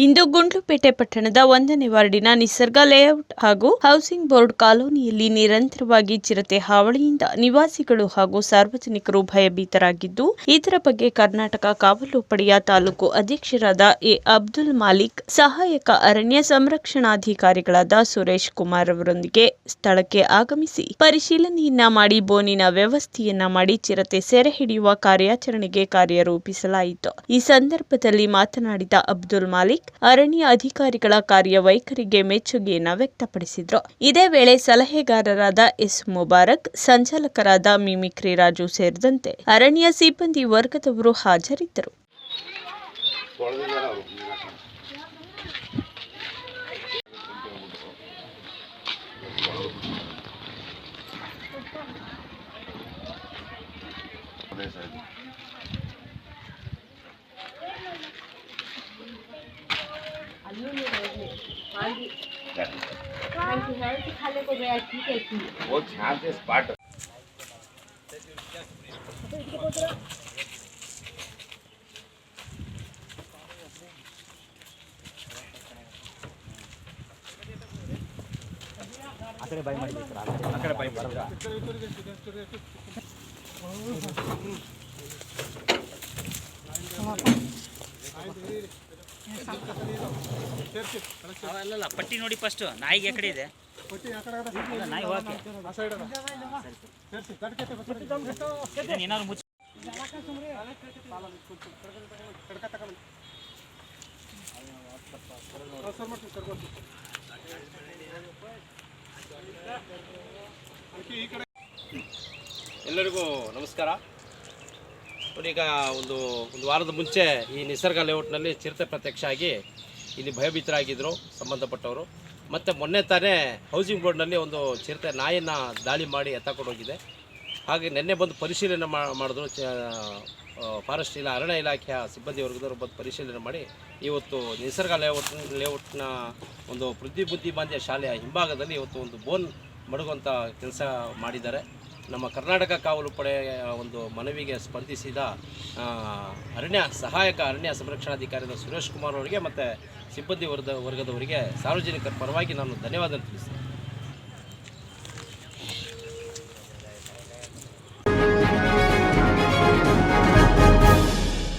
ಇಂದು ಗುಂಡ್ಲುಪೇಟೆ ಪಟ್ಟಣದ 1ನೇ ವಾರ್ಡಿನ ನಿಸರ್ಗ ಲೇಔಟ್ ಹಾಗೂ ಹೌಸಿಂಗ್ ಬೋರ್ಡ್ ಕಾಲೋನಿಯಲ್ಲಿ ನಿರಂತರವಾಗಿ ಚಿರತೆ ಹಾವಳಿಯಿಂದ ನಿವಾಸಿಗಳು ಹಾಗೂ ಸಾರ್ವಜನಿಕರು ಭಯಭೀತರಾಗಿದ್ದು, ಇದರ ಬಗ್ಗೆ ಕರ್ನಾಟಕ ಕಾವಲು ಪಡೆಯ ತಾಲೂಕು ಅಧ್ಯಕ್ಷರಾದ ಎ. ಅಬ್ದುಲ್ ಮಾಲಿಕ್, ಸಹಾಯಕ ಅರಣ್ಯ ಸಂರಕ್ಷಣಾಧಿಕಾರಿಗಳಾದ ಸುರೇಶ್ ಕುಮಾರ್ ಅವರೊಂದಿಗೆ ಸ್ಥಳಕ್ಕೆ ಆಗಮಿಸಿ ಪರಿಶೀಲನೆಯನ್ನ ಮಾಡಿ ಬೋನಿನ ವ್ಯವಸ್ಥೆಯನ್ನ ಮಾಡಿ ಚಿರತೆ ಸೆರೆ ಹಿಡಿಯುವ ಕಾರ್ಯಾಚರಣೆಗೆ ಕಾರ್ಯರೂಪಿಸಲಾಯಿತು. ಈ ಸಂದರ್ಭದಲ್ಲಿ ಮಾತನಾಡಿದ ಅಬ್ದುಲ್ ಮಾಲಿಕ್, ಅರಣ್ಯ ಅಧಿಕಾರಿಗಳ ಕಾರ್ಯವೈಖರಿಗೆ ಮೆಚ್ಚುಗೆಯನ್ನು ವ್ಯಕ್ತಪಡಿಸಿದರು. ಇದೇ ವೇಳೆ ಸಲಹೆಗಾರರಾದ ಎಸ್. ಮುಬಾರಕ್, ಸಂಚಾಲಕರಾದ ಮಿಮಿಕ್ರಿ ರಾಜು ಸೇರಿದಂತೆ ಅರಣ್ಯ ಸಿಬ್ಬಂದಿ ವರ್ಗದವರು ಹಾಜರಿದ್ದರು. वो ध्यान से स्पॉट ಆಕಡೆ ಬೈ ಮಾಡಿ ಆಕಡೆ ಬೈ ಬರಲ್ಲ ಅಲ್ಲ ಪಟ್ಟಿ ನೋಡಿ ಫಸ್ಟ್ ನಾಯಿಗೆ ಕಡೆ ಇದೆ ನಾಯಿ ಏನಾದ್ರು ಮುಚ್ಚ ಎಲ್ಲರಿಗೂ ನಮಸ್ಕಾರ. ನೋಡಿ, ಈಗ ಒಂದು ವಾರದ ಮುಂಚೆ ಈ ನಿಸರ್ಗ ಲೇಔಟ್ನಲ್ಲಿ ಚಿರತೆ ಪ್ರತ್ಯಕ್ಷ ಆಗಿ ಇಲ್ಲಿ ಭಯಭೀತರಾಗಿದ್ದರು ಸಂಬಂಧಪಟ್ಟವರು. ಮತ್ತು ಮೊನ್ನೆ ತಾನೇ ಹೌಸಿಂಗ್ ಬೋರ್ಡ್ನಲ್ಲಿ ಒಂದು ಚಿರತೆ ನಾಯಿಯನ್ನು ದಾಳಿ ಮಾಡಿ ಎತ್ತಕೊಂಡು ಹೋಗಿದೆ. ಹಾಗೆ ನಿನ್ನೆ ಬಂದು ಪರಿಶೀಲನೆ ಮಾಡಿದ್ರು. ಫಾರೆಸ್ಟ್ ಅರಣ್ಯ ಇಲಾಖೆಯ ಸಿಬ್ಬಂದಿ ವರ್ಗದವರು ಬಂದು ಪರಿಶೀಲನೆ ಮಾಡಿ ಇವತ್ತು ನಿಸರ್ಗ ಲೇಔಟ್ನ ಒಂದು ಬುದ್ಧಿಮಾಂದ್ಯ ಶಾಲೆಯ ಹಿಂಭಾಗದಲ್ಲಿ ಇವತ್ತು ಒಂದು ಬೋನ್ ಮಡಗುವಂಥ ಕೆಲಸ ಮಾಡಿದ್ದಾರೆ. ನಮ್ಮ ಕರ್ನಾಟಕ ಕಾವಲು ಪಡೆಯ ಒಂದು ಮನವಿಗೆ ಸ್ಪಂದಿಸಿದ ಸಹಾಯಕ ಅರಣ್ಯ ಸಂರಕ್ಷಣಾಧಿಕಾರಿಯಾದ ಸುರೇಶ್ ಕುಮಾರ್ ಅವರಿಗೆ ಮತ್ತು ಸಿಬ್ಬಂದಿ ವರ್ಗದವರಿಗೆ ಸಾರ್ವಜನಿಕರ ಪರವಾಗಿ ನಾನು ಧನ್ಯವಾದ ತಿಳಿಸ್ತೇನೆ.